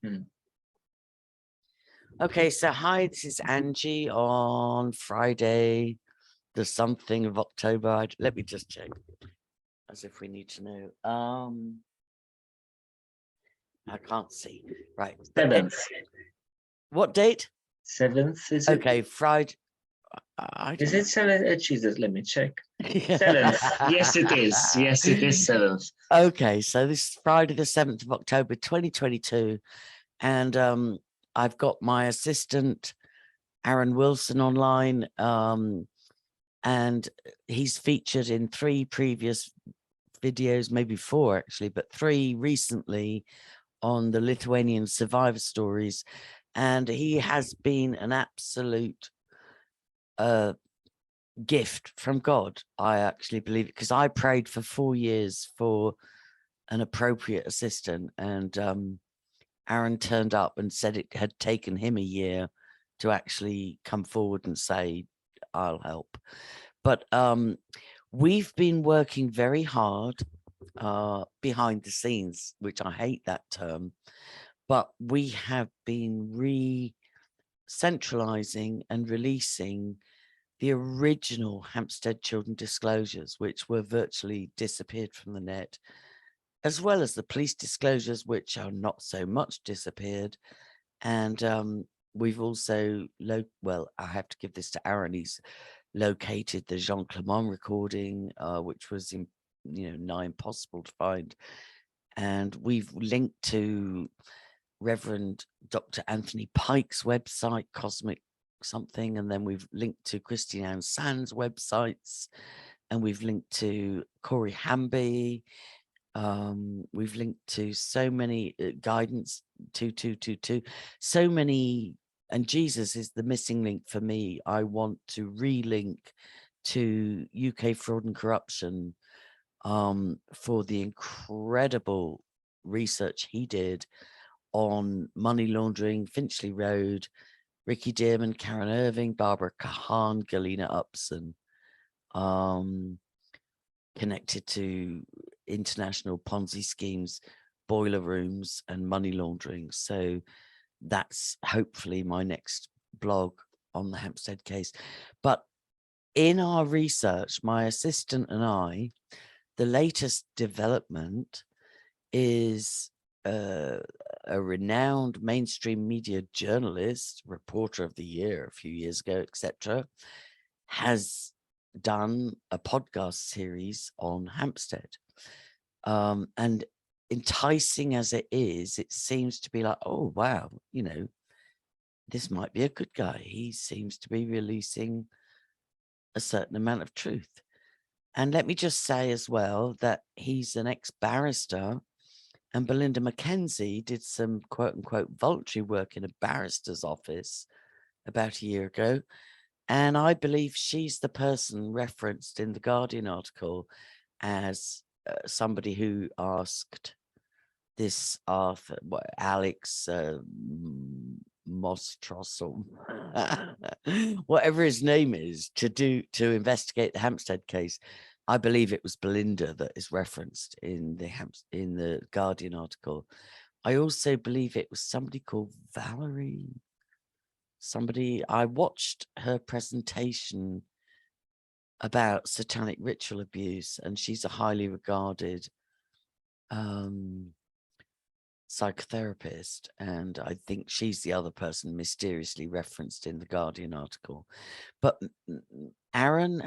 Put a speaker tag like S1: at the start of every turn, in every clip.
S1: Mm.
S2: Okay, so hi, this is Angie on Friday, the something of October. Let me just check, as if we need to know. I can't see. Right. But
S1: 7th.
S2: what date?
S1: 7th, is it?
S2: Okay, Friday.
S1: Is it 7th? Jesus, let me check. 7th.
S2: Yeah.
S1: Yes, it is. Yes, it is 7th.
S2: Okay, so this is Friday, the 7th of October, 2022. And I've got my assistant, Aaron Wilson, online. And he's featured in 3 previous videos, maybe 4 actually, but 3 recently on the Lithuanian survivor stories. And he has been an absolute gift from God. I actually believe it, because I prayed for 4 years for an appropriate assistant, and Aaron turned up and said it had taken him a year to actually come forward and say, I'll help. But we've been working very hard behind the scenes, which I hate that term, but we have been re-centralizing and releasing the original Hampstead children disclosures, which were virtually disappeared from the net, as well as the police disclosures, which are not so much disappeared. And we've also, well, I have to give this to Aaron. He's located the Jean Clement recording, which was nigh impossible to find. And we've linked to Reverend Dr. Anthony Pike's website, Cosmic something, and then we've linked to Christine Ann Sand's websites, and we've linked to Corey Hamby. We've linked to so many guidance 2222, so many, and Jesus is the missing link for me. I want to relink to UK Fraud and Corruption for the incredible research he did on money laundering, Finchley Road, Ricky Dearman, Karen Irving, Barbara Kahan, Galina Upson, connected to international Ponzi schemes, boiler rooms, and money laundering. So that's hopefully my next blog on the Hampstead case. But in our research, my assistant and I, the latest development is a renowned mainstream media journalist, reporter of the year a few years ago, etc., has done a podcast series on Hampstead. And enticing as it is, it seems to be like, oh, wow, this might be a good guy. He seems to be releasing a certain amount of truth. And let me just say as well that he's an ex-barrister, and Belinda Mackenzie did some quote unquote voluntary work in a barrister's office about a year ago. And I believe she's the person referenced in the Guardian article as somebody who asked this Arthur, Alex Mostros, or whatever his name is, to investigate the Hampstead case. I believe it was Belinda that is referenced in the Guardian article. I also believe it was somebody called Valerie. I watched her presentation about satanic ritual abuse, and she's a highly regarded psychotherapist, and I think she's the other person mysteriously referenced in the Guardian article. But Aaron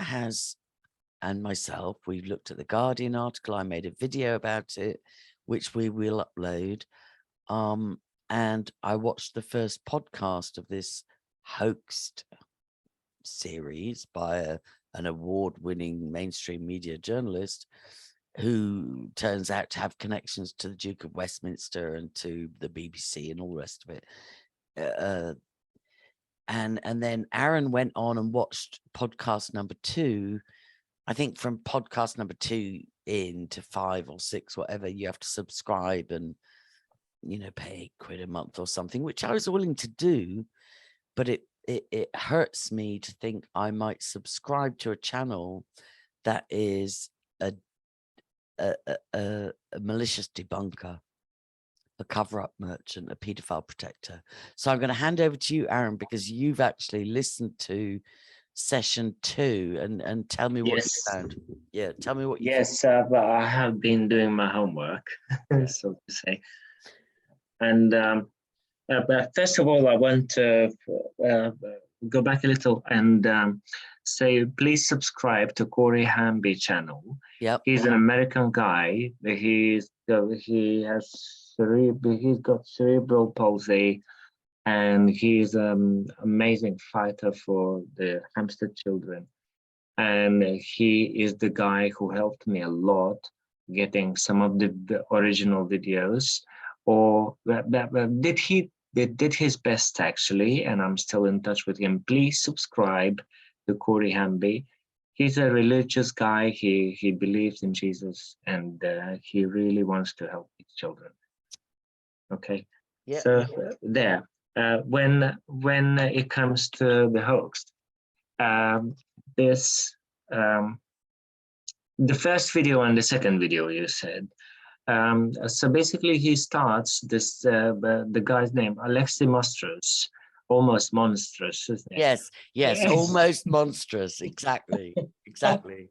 S2: and myself, we've looked at the Guardian article. I made a video about it, which we will upload. And I watched the first podcast of this hoaxed series by an award-winning mainstream media journalist who turns out to have connections to the Duke of Westminster and to the BBC and all the rest of it. And then Aaron went on and watched podcast number 2. I think from podcast number 2 in to 5 or 6, whatever, you have to subscribe and, pay £8 a month or something, which I was willing to do, but it hurts me to think I might subscribe to a channel that is a malicious debunker. a cover-up merchant, a paedophile protector. So I'm going to hand over to you, Aaron, because you've actually listened to session 2 and tell me what you found. Yeah, tell me what you
S1: thought. But I have been doing my homework, so to say. And but first of all, I want to go back a little and say, please subscribe to Corey Hamby channel.
S2: Yep.
S1: He's an American guy. He's got cerebral palsy, and he's an amazing fighter for the Hampstead children. And he is the guy who helped me a lot getting some of the original videos, or did his best actually, and I'm still in touch with him. Please subscribe to Corey Hamby. He's a religious guy. He believes in Jesus, and he really wants to help his children. Okay, yeah. So there. When it comes to the hoax, the first video and the second video you said. So basically, he starts this. The guy's name, Alexei Monstrous, almost monstrous, isn't it?
S2: Yes, yes, almost monstrous. Exactly, exactly.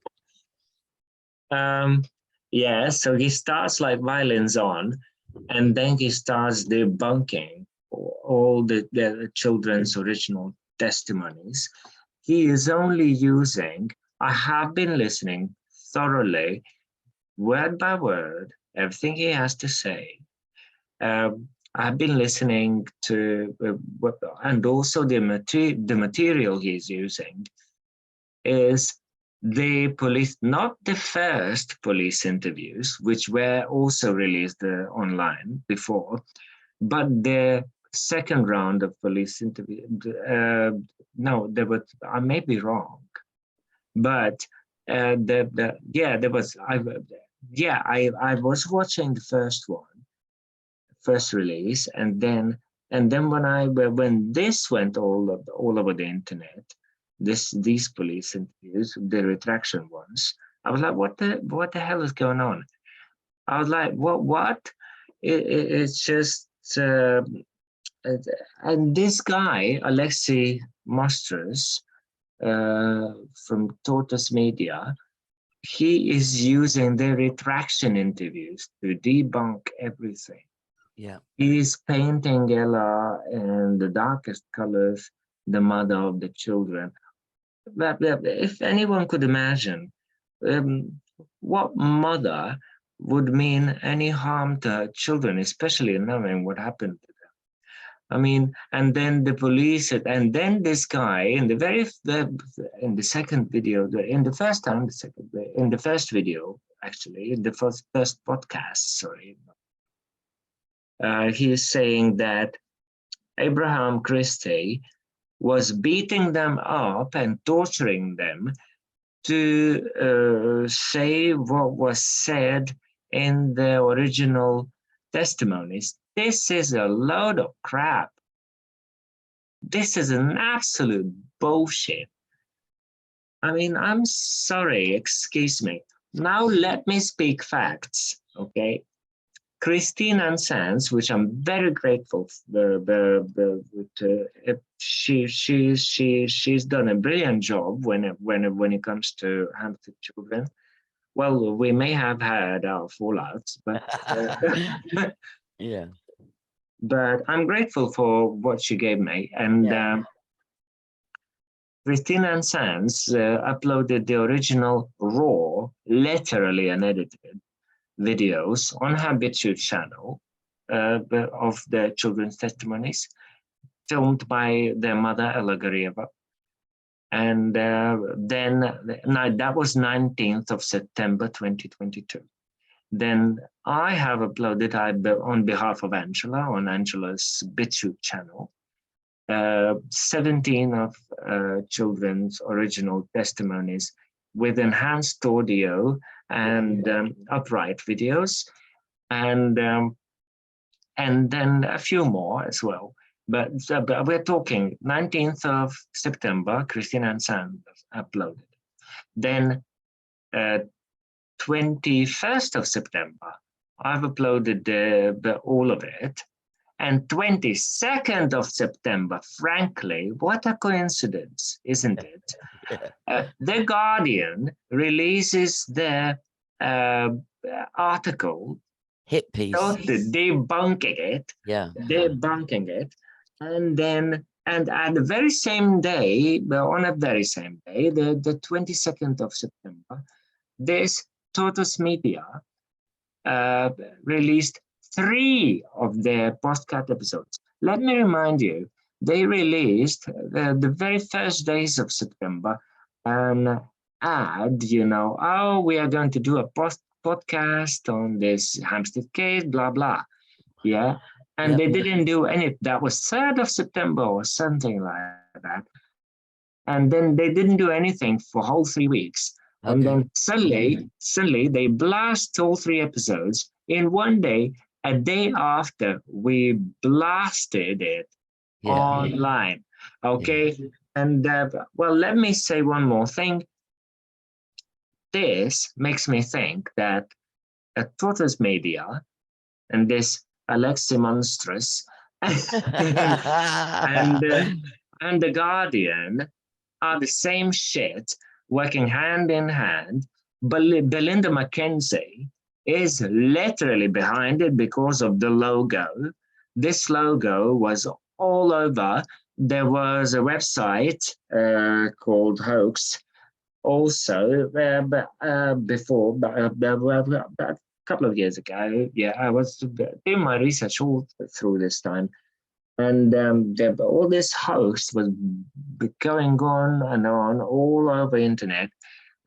S1: Yeah. So he starts like violins on, and then he starts debunking all the children's original testimonies. He is only using. I have been listening thoroughly, word by word, everything he has to say. I've been listening to, and also the material he's using is the police, not the first police interviews, which were also released online before, but the second round of police interview. No, there was, I may be wrong, but I was watching the first release, and then when this went all over the internet, these police interviews, the retraction ones, I was like, what the hell is going on? I was like, what? It's just and this guy Alexei Monstrous from Tortoise Media, he is using the retraction interviews to debunk everything.
S2: Yeah.
S1: He's painting Ella in the darkest colors, the mother of the children. But if anyone could imagine what mother would mean any harm to her children, especially knowing what happened to them. I mean, and then the police, and then this guy in the in the second video, in the first video, actually, in the first podcast, sorry, he is saying that Abraham Christie was beating them up and torturing them to say what was said in the original testimonies. This is a load of crap. This is an absolute bullshit. I mean, I'm sorry, excuse me. Now let me speak facts, okay? Christine and Sands, which I'm very grateful for, she's done a brilliant job when it comes to Hampstead children. Well, we may have had our fallouts, but
S2: yeah.
S1: But I'm grateful for what she gave me. And Christine and Sands uploaded the original raw, literally unedited videos on her BitChute channel of the children's testimonies, filmed by their mother, Ella Garieva. And then that was 19th of September, 2022. Then I have uploaded on behalf of Angela, on Angela's BitChute channel, 17 of children's original testimonies with enhanced audio and upright videos, and then a few more as well. But we're talking 19th of September, Christina and Sand uploaded. Then 21st of September, I've uploaded all of it. And 22nd of September, frankly, what a coincidence, isn't it? The Guardian releases their article,
S2: Hit piece.
S1: debunking it, and then and at the very same day, on a very same day, the 22nd of September, this Tortoise Media released 3 of their postcard episodes. Let me remind you, they released the very first days of September an ad, oh, we are going to do a podcast on this Hampstead case, blah, blah. Yeah. And they didn't do any, that was 3rd of September or something like that. And then they didn't do anything for whole 3 weeks. And then suddenly they blast all 3 episodes in one day, a day after we blasted it online. Okay. And well, let me say one more thing. This makes me think that Tortoise Media and this Alexi Monstrous and the Guardian are the same shit, working hand in hand. Belinda McKenzie is literally behind it because of the logo. This logo was all over. There was a website called Hoax also before, a couple of years ago. Yeah, I was doing my research all through this time. And all this hoax was going on and on all over internet.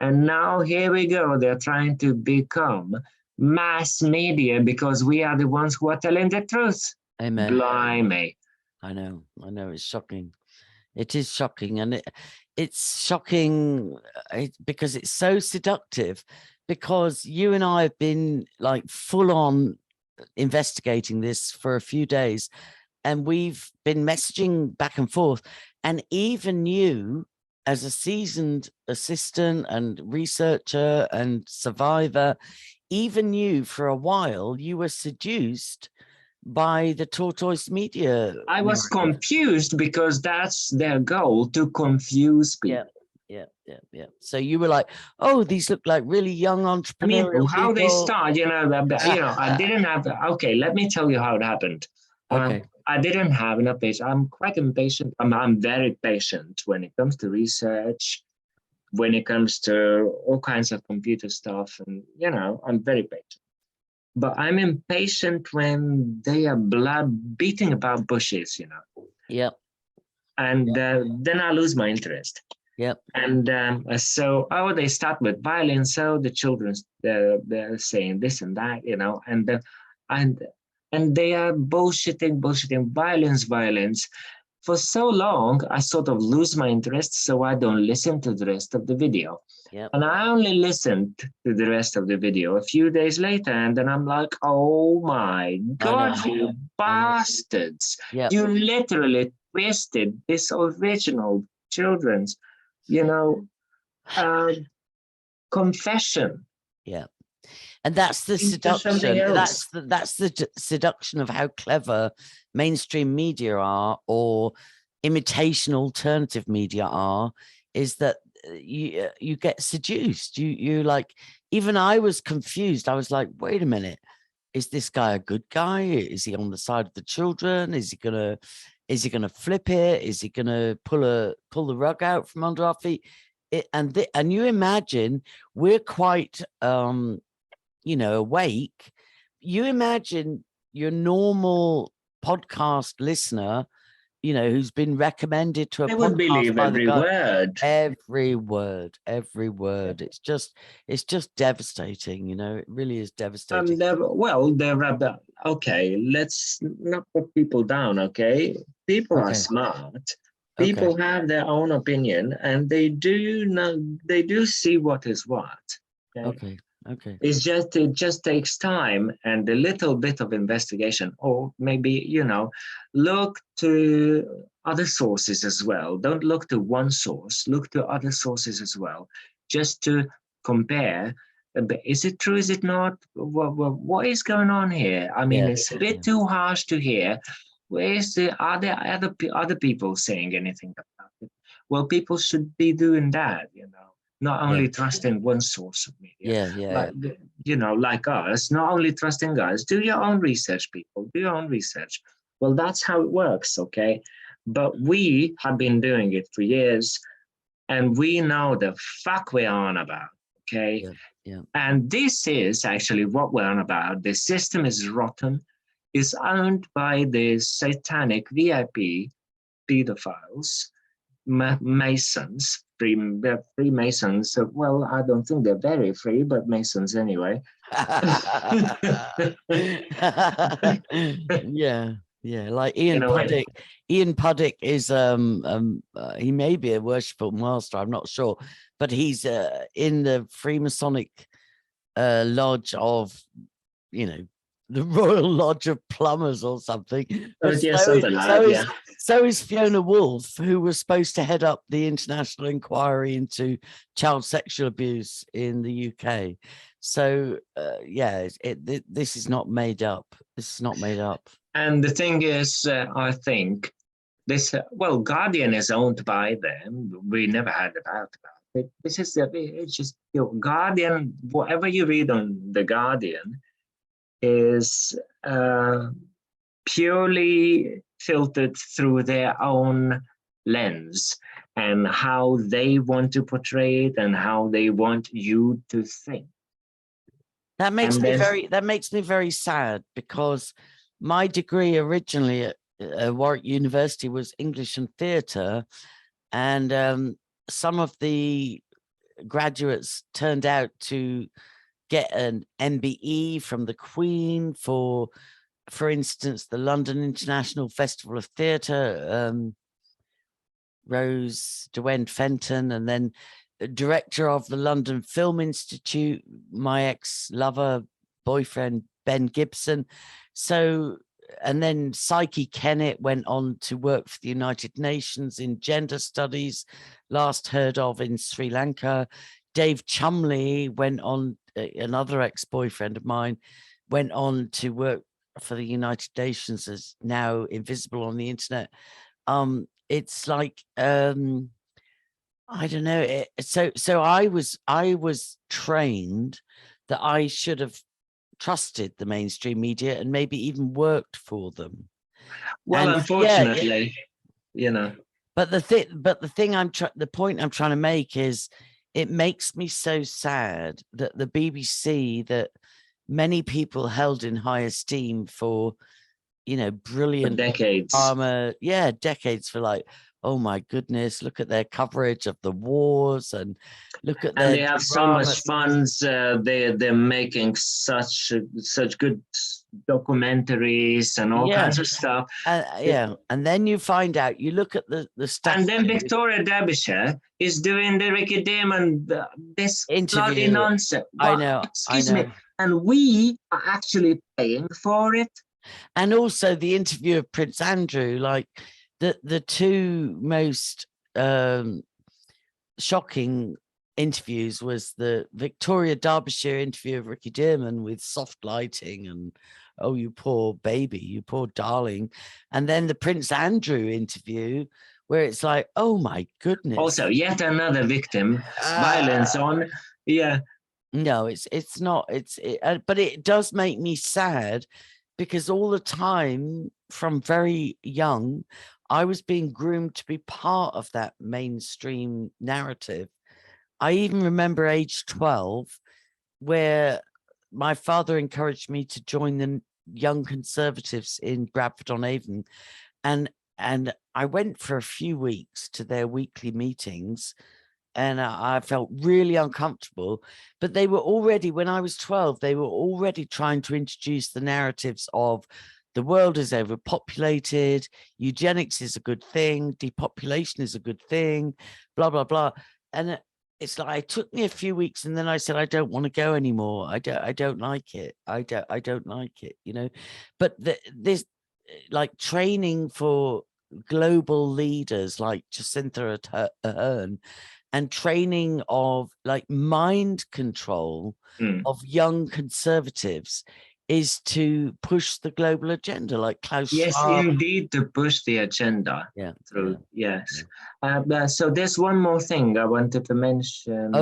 S1: And now here we go. They're trying to become mass media because we are the ones who are telling the truth.
S2: Amen.
S1: Blimey.
S2: I know, it's shocking. It is shocking. And it's shocking because it's so seductive, because you and I have been like full on investigating this for a few days. And we've been messaging back and forth. And even you, as a seasoned assistant and researcher and survivor, even you, for a while, you were seduced by the Tortoise Media.
S1: I was confused because that's their goal, to confuse people.
S2: Yeah. So you were like, oh, these look like really young entrepreneurs.
S1: I mean, how they start, I didn't have, okay, let me tell you how it happened.
S2: Okay.
S1: I didn't have enough patience. I'm quite impatient. I'm very patient when it comes to research, when it comes to all kinds of computer stuff. And, I'm very patient. But I'm impatient when they are beating about bushes,
S2: Yep.
S1: And then I lose my interest.
S2: Yep.
S1: And so, they start with violence. So the children, they're saying this and that, and they are bullshitting, violence. For so long, I sort of lose my interest, so I don't listen to the rest of the video.
S2: Yep.
S1: And I only listened to the rest of the video a few days later, and then I'm like, oh my God, you bastards.
S2: Yep.
S1: You literally twisted this original children's, confession.
S2: Yeah. And that's the seduction. That's the seduction of how clever mainstream media are, or imitation alternative media are, is that you get seduced. You like, even I was confused. I was like, wait a minute, is this guy a good guy? Is he on the side of the children? Is he gonna flip it? Is he gonna pull the rug out from under our feet? And you imagine, we're quite awake. You imagine your normal podcast listener, who's been recommended to a podcast,
S1: would believe
S2: by
S1: every word.
S2: Every word. It's just devastating. It really is devastating.
S1: Okay, let's not put people down. Okay, people are smart. People have their own opinion, and they do see what is what.
S2: Okay.
S1: It just takes time and a little bit of investigation, or maybe, look to other sources as well. Don't look to one source, look to other sources as well, just to compare Is it true? Is it not? What is going on here? I mean,
S2: Yeah,
S1: it's a bit too harsh to hear. Are there other people saying anything about it? Well, people should be doing that, not
S2: yeah,
S1: only trusting one source of media,
S2: yeah, yeah,
S1: like, like us, not only trusting us. Do your own research, people, do your own research. Well, that's how it works, okay? But we have been doing it for years, and we know the fuck we're on about, okay?
S2: yeah, yeah.
S1: And this is actually what we're on about. The system is rotten, is owned by the satanic VIP pedophiles, Masons, Freemasons. Well, I don't think they're very free, but Masons anyway.
S2: Yeah, yeah. Like Ian
S1: know,
S2: Puddick. Ian Puddick is he may be a worshipful master, I'm not sure, but he's in the Freemasonic lodge of, the Royal Lodge of Plumbers or something. But
S1: yeah, something like that, yeah.
S2: So is Fiona Woolf, who was supposed to head up the international inquiry into child sexual abuse in the UK. So yeah, this is not made up. This is not made up.
S1: And the thing is, I think this, well, Guardian is owned by them. We never had a doubt about it. This is, it's just, Guardian, whatever you read on the Guardian is purely filtered through their own lens and how they want to portray it and how they want you to think.
S2: That makes me very sad, because my degree originally at Warwick University was English and theatre, and some of the graduates turned out to get an MBE from the Queen for instance, the London International Festival of Theatre, Rose Derwent-Fenton, and then the director of the London Film Institute, my ex-lover, boyfriend, Ben Gibson. So, and then Psyche Kennett went on to work for the United Nations in gender studies, last heard of in Sri Lanka. Dave Chumley went on, another ex-boyfriend of mine, went on to work for the United Nations, is now invisible on the internet. It's like, I don't know. So I was trained that I should have trusted the mainstream media and maybe even worked for them.
S1: Well,
S2: and
S1: unfortunately,
S2: But the point I'm trying to make is, it makes me so sad that the BBC, that many people held in high esteem for, brilliant
S1: decades.
S2: Decades, for like, oh my goodness, look at their coverage of the wars, and look at
S1: and they have so much funds. They're making such good documentaries and all kinds of stuff.
S2: And then you find out, you look at the stuff,
S1: and then Victoria Derbyshire is doing the Ricky Damon this bloody nonsense.
S2: I know.
S1: Excuse me. And we are actually paying for it.
S2: And also the interview of Prince Andrew, like the two most shocking interviews was the Victoria Derbyshire interview of Ricky Dearman with soft lighting and, oh, you poor baby, you poor darling. And then the Prince Andrew interview, where it's like, oh my goodness.
S1: Also, yet another victim, violence on, yeah.
S2: No, it's not. But it does make me sad, because all the time from very young, I was being groomed to be part of that mainstream narrative. I even remember age 12, where my father encouraged me to join the Young Conservatives in Bradford-on-Avon. And I went for a few weeks to their weekly meetings, and I felt really uncomfortable. But they were already, when I was 12, they were already trying to introduce the narratives of the world is overpopulated, eugenics is a good thing, depopulation is a good thing, blah, blah, blah. And it's like, it took me a few weeks, and then I said, I don't want to go anymore. I don't like it. I don't like it, But this, like, training for global leaders like Jacinta Ardern, and training of like mind control of young conservatives is to push the global agenda, like Klaus
S1: Yes,
S2: Schwab.
S1: indeed, to push the agenda through. Yes. So there's one more thing I wanted to mention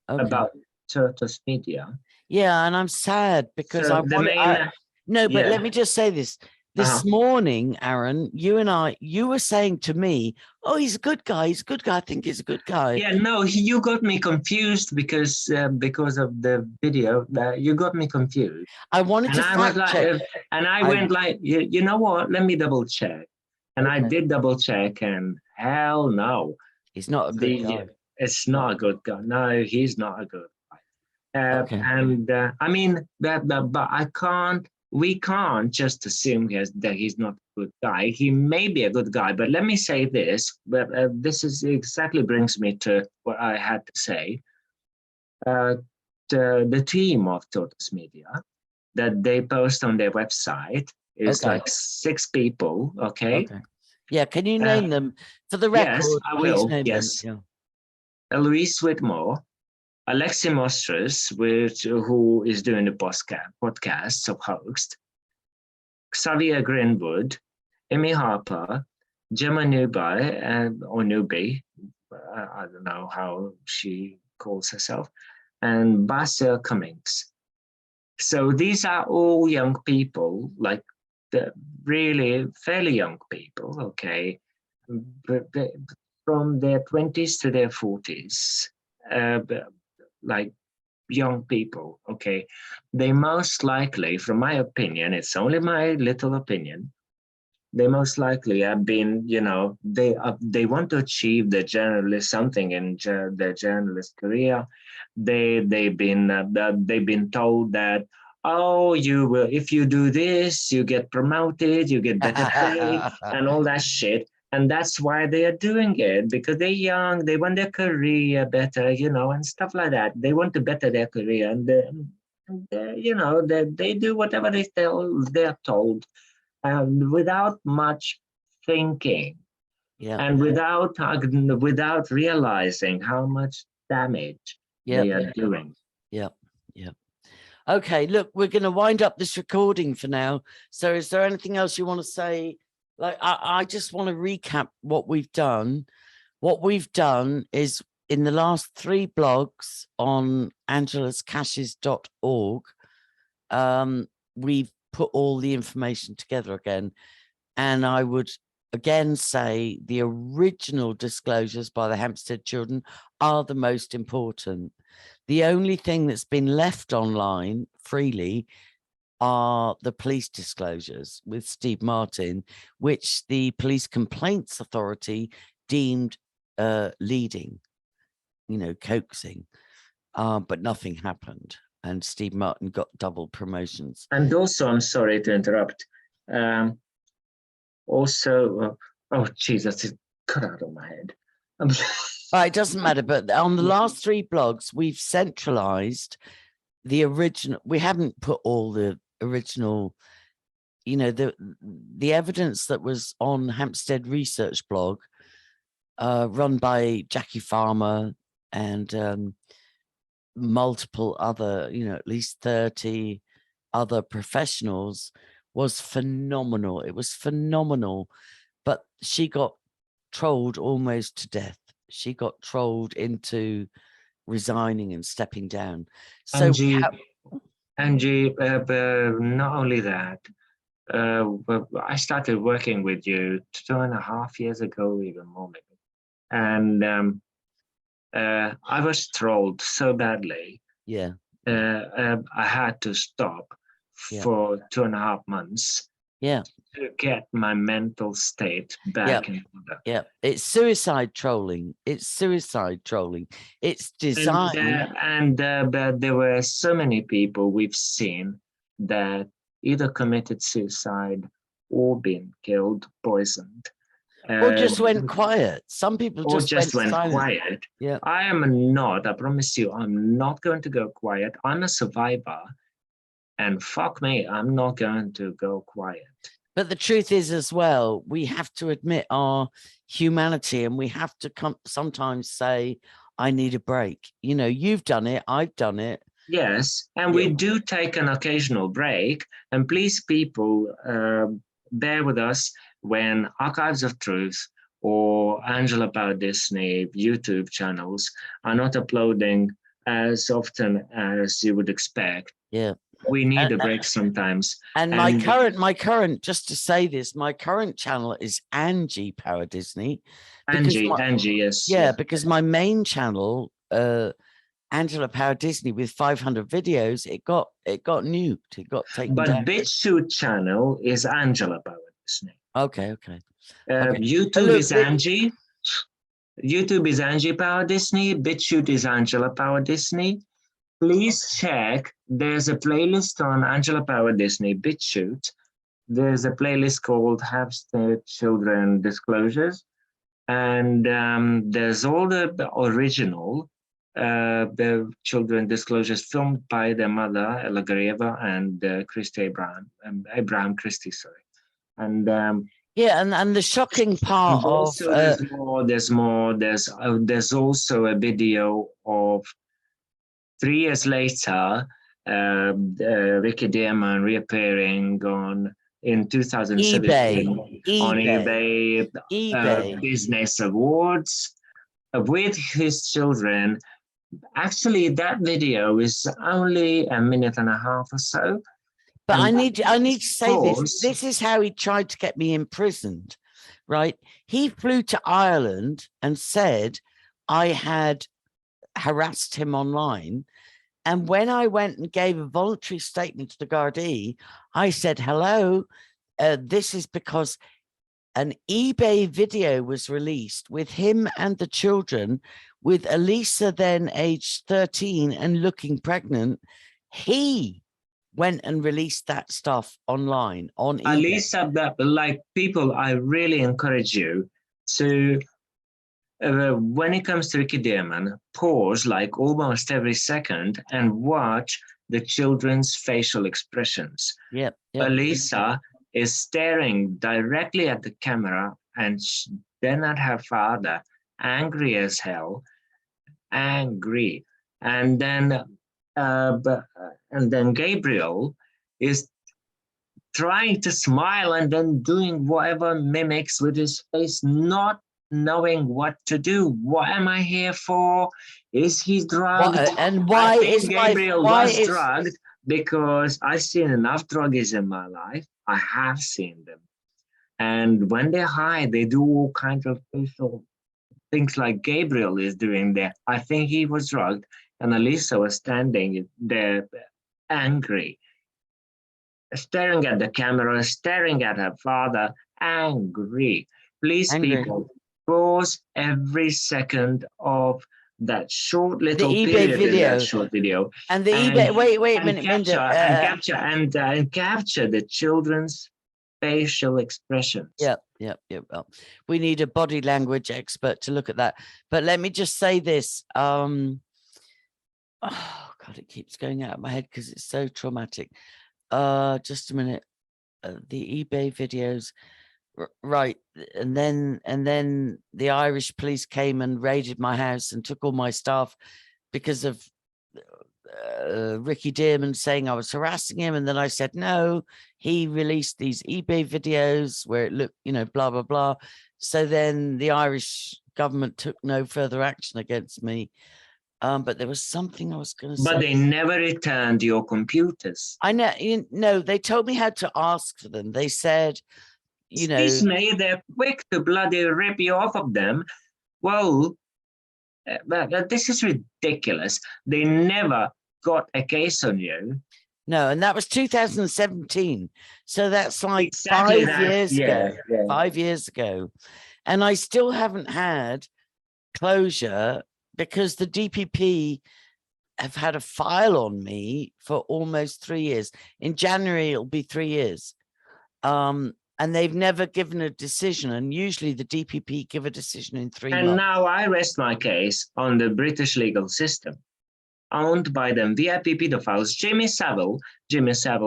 S1: about Turtles Media.
S2: Yeah, and I'm sad because
S1: So the main.
S2: No, but let me just say this. This morning, Aaron, you were saying to me, oh, he's a good guy. He's a good guy. I think he's a good guy.
S1: Yeah, no, you got me confused because of the video. You got me confused.
S2: I wanted to fact check.
S1: And I went like, you know what? Let me double check. And I did double check, and hell no.
S2: He's not a good guy.
S1: It's not a good guy. No, he's not a good guy. And I mean, but we can't just assume that he's not a good guy. He may be a good guy, but let me say this, but this is exactly brings me to what I had to say. The team of Turtles Media that they post on their website is like 6 people, okay?
S2: Yeah, can you name them for the record?
S1: Yes, I will, yes. Louise Whitmore, Alexi Mostras, who is doing the podcast of host, Xavier Greenwood, Amy Harper, Gemma Newby, or Newby, I don't know how she calls herself, and Basil Cummings. So these are all young people, like really fairly young people, okay, from their 20s to their 40s. Like young people, okay, they most likely, from my opinion, it's only my little opinion, they most likely have been, you know, they want to achieve the journalist something in their journalist career. They've been told that, oh, you will, if you do this, you get promoted, you get better pay, and all that shit. And that's why they are doing it, because they're young, they want their career better, you know, and stuff like that. They want to better their career, and you know, they do whatever they're told, without much thinking, and without realizing how much damage they are doing.
S2: Okay, look, we're going to wind up this recording for now. So is there anything else you want to say? Like, I just want to recap what we've done. What we've done is in the last 3 blogs on angelascaches.org, we've put all the information together again. And I would again say the original disclosures by the Hampstead children are the most important. The only thing that's been left online freely are the police disclosures with Steve Martin, which the Police Complaints Authority deemed leading, you know, coaxing, but nothing happened. And Steve Martin got double promotions.
S1: And also, I'm sorry to interrupt. Oh, Jesus, it cut out of my head.
S2: It doesn't matter, but on the last 3 blogs, we've centralized the original. We haven't put all the original, you know, the evidence that was on Hampstead Research blog, run by Jackie Farmer and multiple other, you know, at least 30 other professionals, was phenomenal. It was phenomenal, but she got trolled almost to death. She got trolled into resigning and stepping down. So
S1: Angie, not only that, I started working with you 2.5 years ago, even more maybe. And I was trolled so badly. I had to stop for 2.5 months. To get my mental state back in order.
S2: It's suicide trolling. It's suicide trolling. It's designed.
S1: But there were so many people we've seen that either committed suicide or been killed, poisoned.
S2: Or just went quiet. Some people just went
S1: quiet. I promise you, I'm not going to go quiet. I'm a survivor. And fuck me, I'm not going to go quiet.
S2: But the truth is as well, we have to admit our humanity, and we have to sometimes say, I need a break. You know, you've done it, I've done it.
S1: Yes, and we do take an occasional break. And please, people, bear with us when Archives of Truth or Angela Power Disney YouTube channels are not uploading as often as you would expect.
S2: Yeah.
S1: We need a break sometimes.
S2: And my current, just to say this, my current channel is Angie Power Disney.
S1: Angie, yes.
S2: Yeah, because my main channel, Angela Power Disney, with 500 videos, it got nuked. It got taken down.
S1: But BitChute channel is Angela Power Disney.
S2: Okay.
S1: YouTube is Angie. YouTube is Angie Power Disney. BitChute is Angela Power Disney. Please check. There's a playlist on Angela Power Disney BitChute. There's a playlist called Hampstead Children Disclosures, and there's all the original the children disclosures filmed by their mother Ella Garieva and Abraham Christie, sorry. And
S2: yeah, and the shocking part
S1: also there's also a video of 3 years later, Ricky Dearman reappearing in 2017 on eBay Business Awards with his children. Actually, that video is only a minute and a half or so.
S2: But I need to say this. This is how he tried to get me imprisoned, right? He flew to Ireland and said I had harassed him online. And when I went and gave a voluntary statement to the Gardaí, I said, hello, this is because an eBay video was released with him and the children, with Elisa then aged 13 and looking pregnant. He went and released that stuff online on eBay.
S1: Elisa, like people, I really encourage you to, when it comes to Ricky Dearman, pause like almost every second and watch the children's facial expressions.
S2: Yep.
S1: Elisa is staring directly at the camera and then at her father, angry as hell, angry. And then Gabriel is trying to smile and then doing whatever mimics with his face, not knowing what to do. What am I here for? Is he drugged?
S2: And why is
S1: Gabriel was drugged? Because I've seen enough druggies in my life. I have seen them. And when they're high, they do all kinds of facial things like Gabriel is doing there. I think he was drugged, and Elisa was standing there angry, staring at the camera, staring at her father, angry. Please, people, pause every second of that short little period in that short video.
S2: And the eBay, wait a minute,
S1: capture the children's facial expressions.
S2: Yep. Well, we need a body language expert to look at that. But let me just say this. Oh God, it keeps going out of my head because it's so traumatic. Just a minute. The eBay videos. Right, and then the Irish police came and raided my house and took all my stuff because of Ricky Dearman saying I was harassing him. And then I said, no, he released these eBay videos where it looked, blah, blah, blah. So then the Irish government took no further action against me. But there was something I was going to say.
S1: But they never returned your computers.
S2: I know, they told me how to ask for them. They said,
S1: Excuse me, they're quick to bloody rip you off of them. Well, this is ridiculous. They never got a case on you.
S2: No, and that was 2017. So that's like exactly 5 years ago. Yeah. 5 years ago. And I still haven't had closure because the DPP have had a file on me for almost 3 years. In January, it'll be 3 years. And they've never given a decision. And usually the DPP give a decision in 3 months.
S1: And now I rest my case on the British legal system, owned by them VIP pedophiles. Jimmy Savile,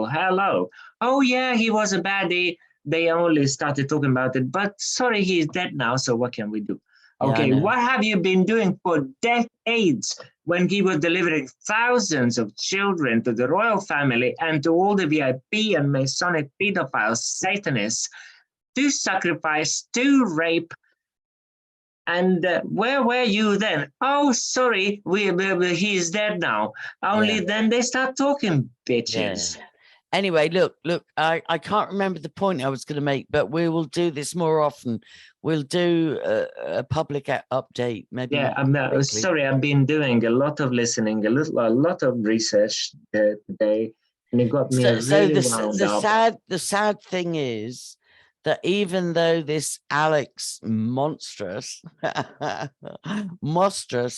S1: hello. Oh yeah, he was a baddie. They only started talking about it, but sorry, he's dead now, so what can we do?
S2: Yeah, I
S1: Okay,
S2: know.
S1: what have you been doing for decades when he was delivering thousands of children to the royal family and to all the VIP and Masonic pedophiles, Satanists, to sacrifice, to rape? And where were you then? Oh, sorry, he's dead now. Only
S2: Yeah.
S1: then they start talking, bitches.
S2: Yeah. Anyway, look, I can't remember the point I was going to make, but we will do this more often. We'll do a public update, maybe.
S1: Yeah, I'm sorry. I've been doing a lot of listening, a lot of research today, and it got me really wound up.
S2: The sad thing is that even though this Alex monstrous,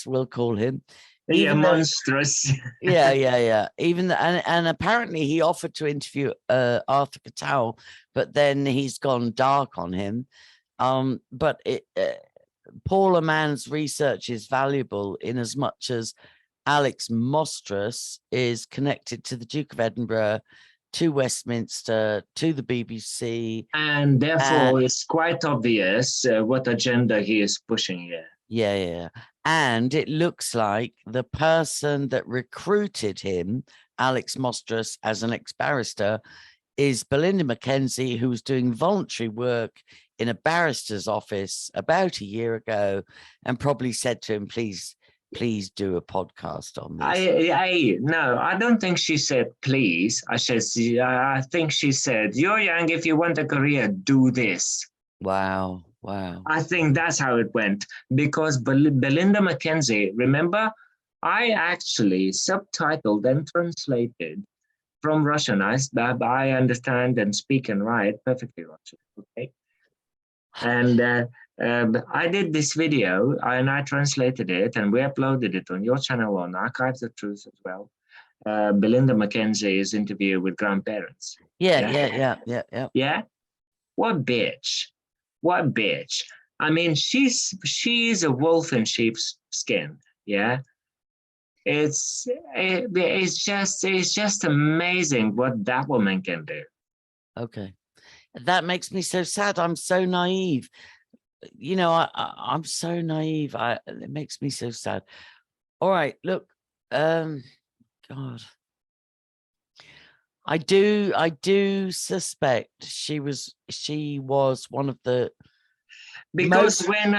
S2: we'll call him,
S1: Yeah, monstrous.
S2: yeah. Even and apparently he offered to interview Arthur Cattell, but then he's gone dark on him. But Paula Mann's research is valuable in as much as Alex Mostrous is connected to the Duke of Edinburgh, to Westminster, to the BBC.
S1: And therefore, it's quite obvious what agenda he is pushing here.
S2: Yeah. And it looks like the person that recruited him, Alex Mostrous, as an ex-barrister, is Belinda Mackenzie, who was doing voluntary work in a barrister's office about a year ago, and probably said to him, please do a podcast on this.
S1: No, I don't think she said please. I think she said, you're young, if you want a career, do this.
S2: Wow.
S1: I think that's how it went, because Belinda Mackenzie, remember, I actually subtitled and translated from Russian. I understand and speak and write perfectly Russian, okay? And I did this video and I translated it and we uploaded it on your channel on Archives of Truth as well. Belinda Mackenzie's interview with grandparents.
S2: Yeah.
S1: Yeah? What bitch? What bitch? I mean, she's a wolf in sheep's skin. Yeah. It's just amazing what that woman can do.
S2: Okay. That makes me so sad. I'm so naive. You know, I'm so naive. It makes me so sad. All right, look, God, I do suspect she was one of the,
S1: because when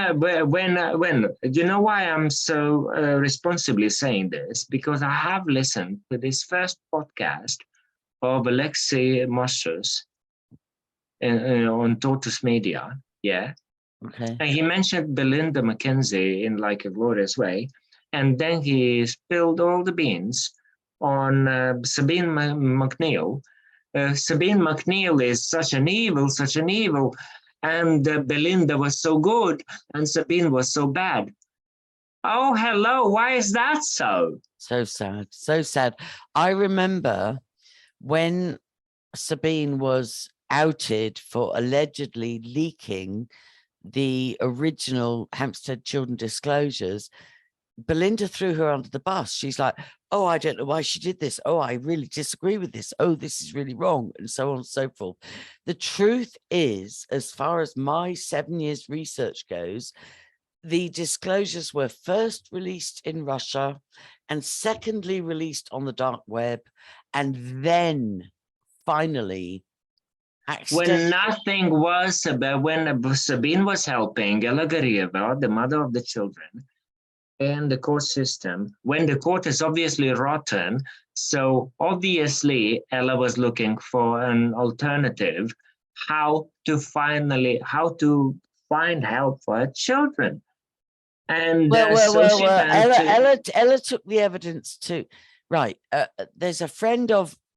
S1: you know why I'm so responsibly saying this, because I have listened to this first podcast of Alexei Mossos on Tortoise Media, yeah.
S2: Okay.
S1: And he mentioned Belinda Mackenzie in like a glorious way, and then he spilled all the beans on Sabine McNeill. Sabine McNeill is such an evil, and Belinda was so good, and Sabine was so bad. Oh, hello, why is that so?
S2: So sad, so sad. I remember when Sabine was outed for allegedly leaking the original Hampstead children disclosures, Belinda threw her under the bus. She's like, oh, I don't know why she did this. Oh, I really disagree with this. Oh, this is really wrong, and so on and so forth. The truth is, as far as my 7 years research goes, the disclosures were first released in Russia and secondly released on the dark web, and then finally
S1: when nothing was about, when Sabine was helping Ella Garieva, the mother of the children, in the court system, when the court is obviously rotten, so obviously Ella was looking for an alternative, how to find help for her children. And
S2: Ella took the evidence too. Right. There's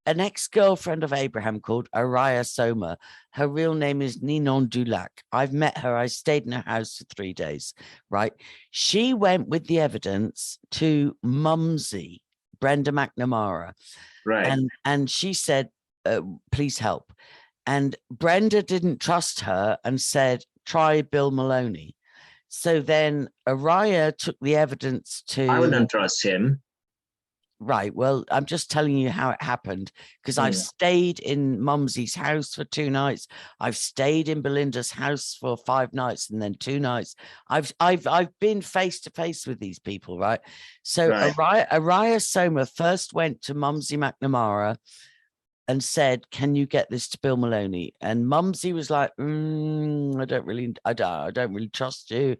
S2: an ex-girlfriend of Abraham called Araya Soma. Her real name is Ninon Dulac. I've met her. I stayed in her house for 3 days, right? She went with the evidence to Mumsy, Brenda McNamara.
S1: Right.
S2: And she said, please help. And Brenda didn't trust her and said, try Bill Maloney. So then Araya took the evidence to...
S1: I wouldn't trust him.
S2: Right. Well, I'm just telling you how it happened, because I've stayed in Mumsy's house for 2 nights. I've stayed in Belinda's house for 5 nights and then 2 nights. I've been face to face with these people, right? So Araya Soma first went to Mumsy McNamara and said, "Can you get this to Bill Maloney?" And Mumsy was like, I don't really trust you.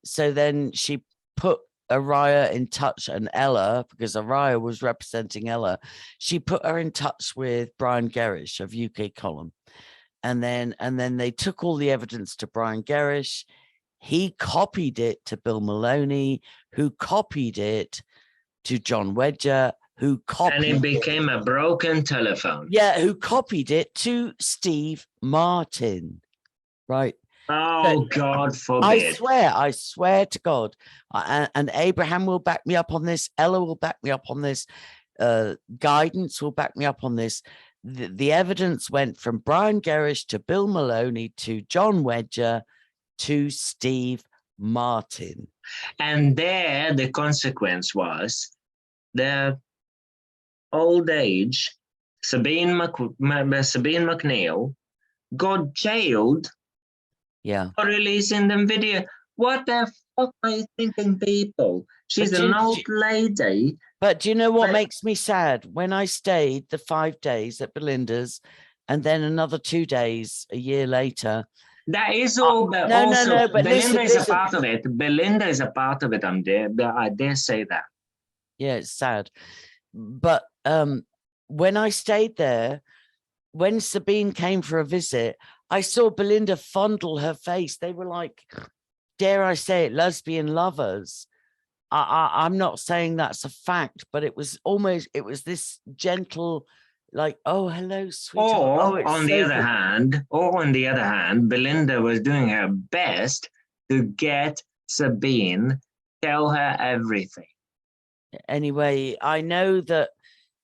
S2: So then she put Araya in touch, and Ella, because Araya was representing Ella, she put her in touch with Brian Gerrish of UK Column. And then they took all the evidence to Brian Gerrish. He copied it to Bill Maloney, who copied it to John Wedger, who copied
S1: it became a broken telephone.
S2: Yeah, who copied it to Steve Martin, right?
S1: Oh, God forbid.
S2: I swear to God, and Abraham will back me up on this, Ella will back me up on this, Guidance will back me up on this. The evidence went from Brian Gerrish to Bill Maloney to John Wedger to Steve Martin.
S1: And there the consequence was the old age, Sabine McNeil got jailed for releasing them video. What the fuck are you thinking, people? She's an old lady.
S2: But do you know what makes me sad? When I stayed the 5 days at Belinda's and then another 2 days a year later.
S1: That is all, but but Belinda is a part of it. Belinda is a part of it. I dare say that.
S2: Yeah, it's sad. But when I stayed there, when Sabine came for a visit, I saw Belinda fondle her face. They were like, dare I say it, lesbian lovers. I'm not saying that's a fact, but it was this gentle, like, oh, hello, sweetheart.
S1: Or on the other hand, Belinda was doing her best to get Sabine, tell her everything.
S2: Anyway, I know that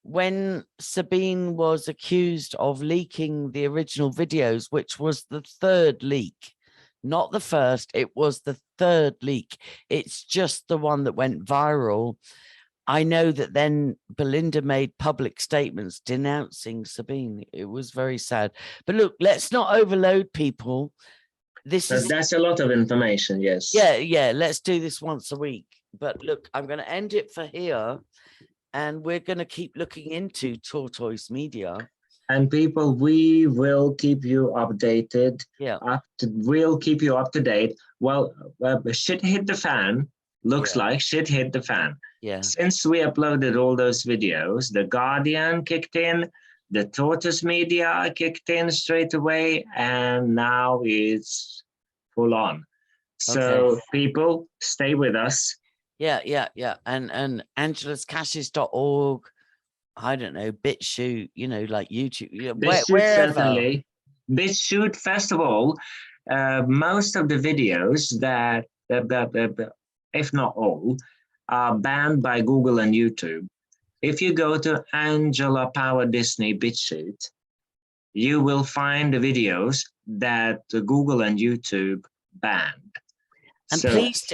S2: when Sabine was accused of leaking the original videos, which was the 3rd leak, not the first, it was the 3rd leak. It's just the one that went viral. I know that then Belinda made public statements denouncing Sabine. It was very sad. But look, let's not overload people. That's
S1: a lot of information, yes.
S2: Yeah, let's do this once a week. But look, I'm going to end it for here. And we're going to keep looking into Tortoise Media.
S1: And people, we will keep you updated.
S2: Yeah.
S1: We'll keep you up to date. Well, shit hit the fan. Looks like shit hit the fan.
S2: Yeah.
S1: Since we uploaded all those videos, The Guardian kicked in, the Tortoise Media kicked in straight away, and now it's full on. So people, stay with us.
S2: Yeah. And angeluscashes.org, I don't know, BitChute, like YouTube, wherever.
S1: Certainly. BitChute, first of all, most of the videos that, if not all, are banned by Google and YouTube. If you go to Angela Power Disney BitChute, you will find the videos that Google and YouTube banned.
S2: And so please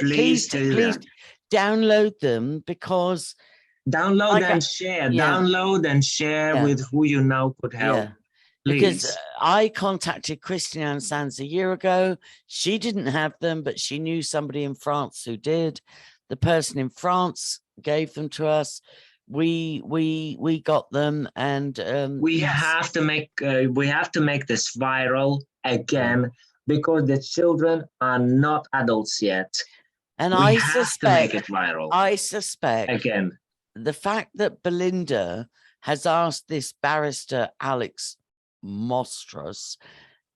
S2: download them, because
S1: download and share with who you know could help.
S2: Because I contacted Christiane Sands a year ago. She didn't have them, but she knew somebody in France who did. The person in France gave them to us. We got them, and
S1: we have to make this viral again, because the children are not adults yet.
S2: And I suspect
S1: again,
S2: the fact that Belinda has asked this barrister Alex Mostros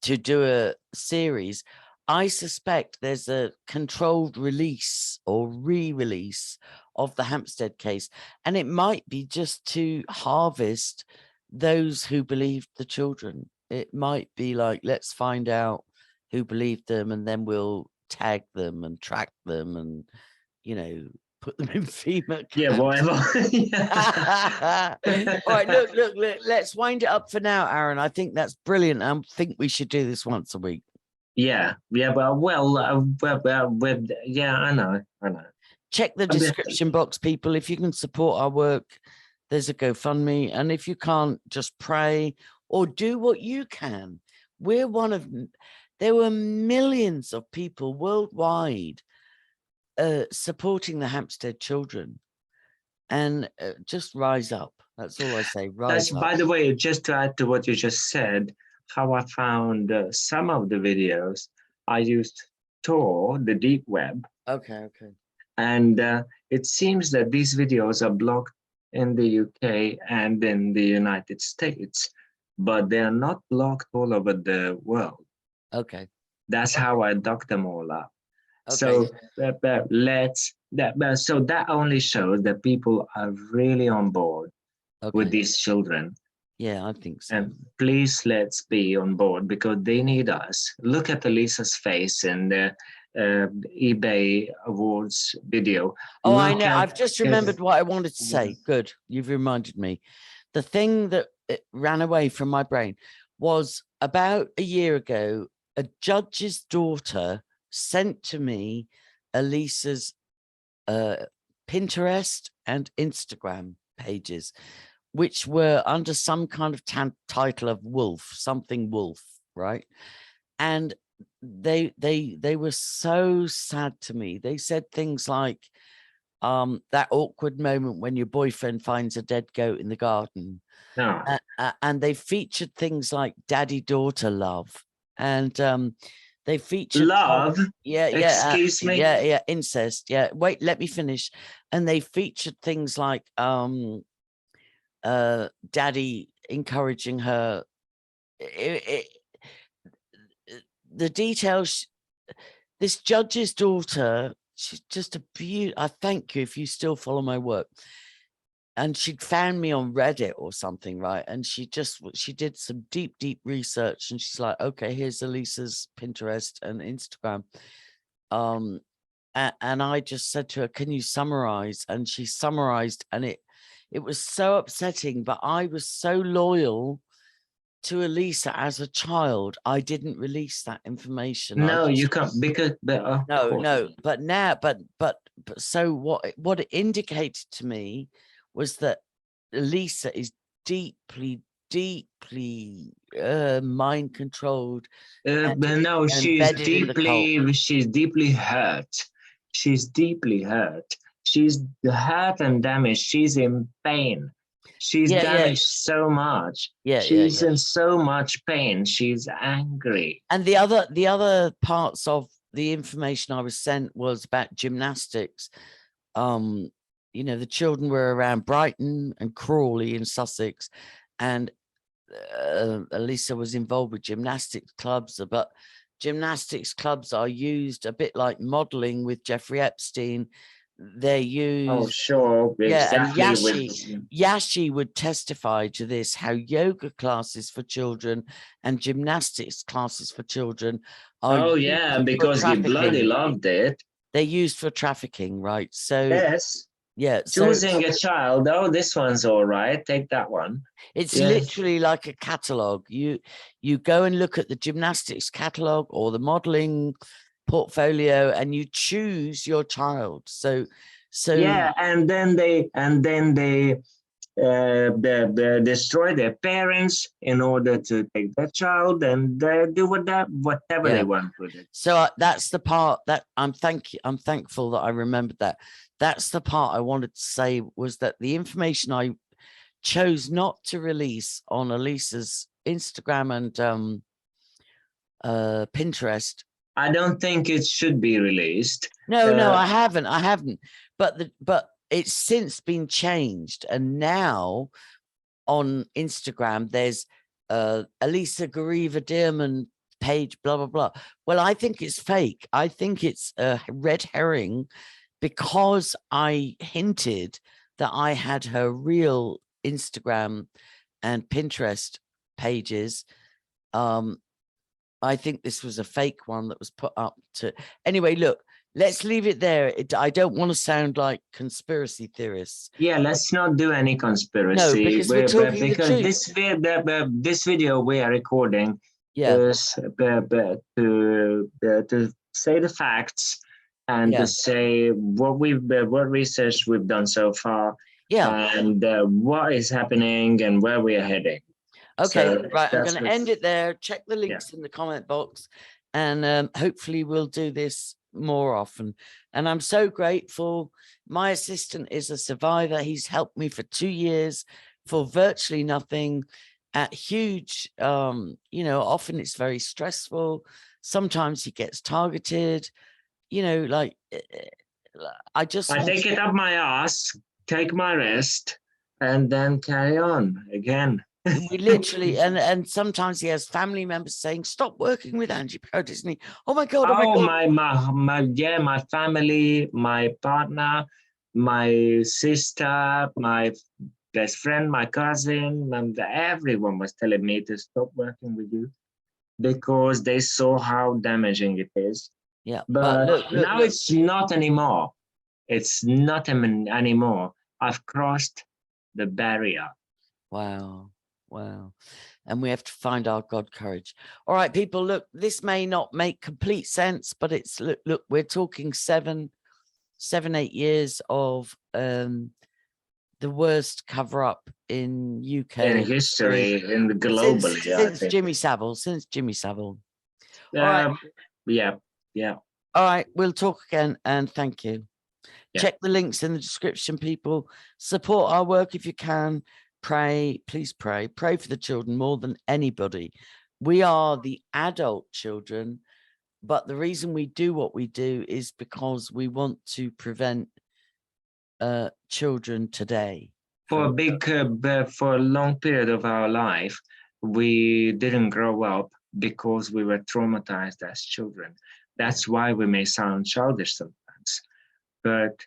S2: to do a series, I suspect there's a controlled release or re-release of the Hampstead case, and it might be just to harvest those who believed the children. It might be like, let's find out who believed them, and then we'll tag them and track them and, put them in FEMA camps.
S1: Yeah, whatever.
S2: All right, look, let's wind it up for now, Aaron. I think that's brilliant. I think we should do this once a week.
S1: Yeah, I know.
S2: Check the description box, people. If you can support our work, there's a GoFundMe. And if you can't, just pray or do what you can. We're one of, there were millions of people worldwide supporting the Hampstead children, and just rise up. That's all I say. Rise up.
S1: By the way, just to add to what you just said, how I found some of the videos, I used Tor, the deep web.
S2: Okay.
S1: And it seems that these videos are blocked in the UK and in the United States, but they are not blocked all over the world.
S2: Okay.
S1: That's how I dug them all up.
S2: Okay.
S1: So so that only shows that people are really on board with these children.
S2: Yeah, I think so.
S1: And please, let's be on board, because they need us. Look at Elisa's face in the eBay Awards video.
S2: Oh, I know. I've just remembered what I wanted to say. Good. You've reminded me. The thing that ran away from my brain was about a year ago, a judge's daughter sent to me Elisa's Pinterest and Instagram pages, which were under some kind of title of wolf, something wolf, right? And they were so sad to me. They said things like, that awkward moment when your boyfriend finds a dead goat in the garden.
S1: No.
S2: And they featured things like daddy-daughter love. And they featured
S1: love. Excuse me.
S2: Incest. Yeah. Wait, let me finish. And they featured things like daddy encouraging her. The details. This judge's daughter, she's just a beauty. I thank you if you still follow my work. And she'd found me on Reddit or something, right? And she did some deep research, and she's like, okay, here's Elisa's Pinterest and Instagram. And I just said to her, can you summarize? And she summarized, and it was so upsetting, but I was so loyal to Elisa as a child. I didn't release that information.
S1: No, you can't, because
S2: no, but now, but so what it indicated to me was that Elisa is deeply mind controlled.
S1: No, she's deeply hurt. She's deeply hurt. She's hurt and damaged. She's in pain. She's damaged so much. She's in so much pain. She's angry.
S2: And the other parts of the information I was sent was about gymnastics. You know, the children were around Brighton and Crawley in Sussex, and Elisa was involved with gymnastics clubs, but gymnastics clubs are used a bit like modeling with Jeffrey Epstein. They're used. Oh,
S1: sure.
S2: Exactly. And Yashi would testify to this, how yoga classes for children and gymnastics classes for children are
S1: because he bloody loved it.
S2: They're used for trafficking, right? So
S1: yes. Yeah, choosing a child. Oh, this one's all right. Take that one.
S2: It's literally like a catalog. You go and look at the gymnastics catalog or the modeling portfolio, and you choose your child. So
S1: yeah, and then they destroy their parents in order to take their child, and do whatever they want with it.
S2: So that's the part that I'm thankful that I remembered that. That's the part I wanted to say, was that the information I chose not to release on Elisa's Instagram and Pinterest.
S1: I don't think it should be released.
S2: No, I haven't. But it's since been changed, and now on Instagram there's Elisa Gariva Dearman page, blah blah blah. Well, I think it's fake. I think it's a red herring, because I hinted that I had her real Instagram and Pinterest pages. I think this was a fake one that was put up to. Anyway, look, let's leave it there. I don't want to sound like conspiracy theorists.
S1: Yeah, let's not do any conspiracy.
S2: No, because we're talking the truth.
S1: This video we are recording is to say the facts and to say what research we've done so far. and what is happening and where we are heading.
S2: Okay,
S1: So
S2: right. I'm
S1: that's
S2: going to end it there. Check the links in the comment box, and hopefully we'll do this more often. And I'm so grateful. My assistant is a survivor. He's helped me for 2 years for virtually nothing at huge, you know, often it's very stressful. Sometimes he gets targeted, you know, like I
S1: take it up my ass, take my rest, and then carry on again.
S2: We literally, and sometimes he has family members saying, "Stop working with Angie Parrott, isn't he?" Oh my God! Oh my
S1: God! My family, my partner, my sister, my best friend, my cousin, and everyone was telling me to stop working with you because they saw how damaging it is.
S2: Yeah,
S1: but look, now it's not anymore. It's not anymore. I've crossed the barrier.
S2: Wow. Wow. And we have to find our God courage. All right, people, look, this may not make complete sense, but it's look, we're talking 7, 8 years of the worst cover-up in UK
S1: in history, in the globally,
S2: since Jimmy Savile.
S1: All right. Yeah.
S2: All right, we'll talk again, and thank you. Check the links in the description, people. Support our work if you can. Pray, please pray for the children more than anybody. We are the adult children, but the reason we do what we do is because we want to prevent children today. For a long period of our life, we didn't grow up because we were traumatized as children. That's why we may sound childish sometimes, but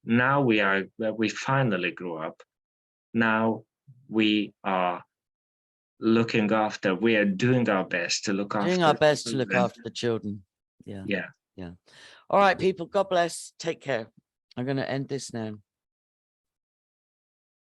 S2: now we finally grew up. Now we are looking after, we are doing our best to look after. Doing our best to look after the children. Yeah. All right, people, God bless. Take care. I'm going to end this now.